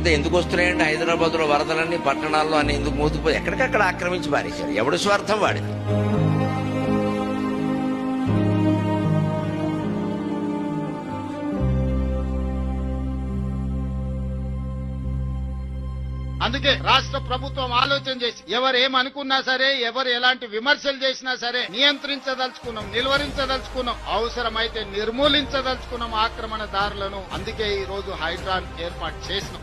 లేకపోతే ఎందుకు వస్తున్నాయండి హైదరాబాద్ లో వరదలన్నీ పట్టణాల్లో అని ఎందుకు మూతుకుపోయి ఎక్కడికక్కడ ఆక్రమించి పారేశారు. ఎవడి స్వార్థం వాడిది. అందుకే రాష్ట్ర ప్రభుత్వం ఆలోచన చేసి ఎవరు ఏమనుకున్నా సరే, ఎవరు ఎలాంటి విమర్శలు చేసినా సరే నియంత్రించదలుచుకున్నాం, నిలువరించదలుచుకున్నాం, అవసరమైతే నిర్మూలించదలుచుకున్నాం ఆక్రమణదారులను. అందుకే ఈ రోజు హైడ్రాన్ ఏర్పాటు చేసినాం.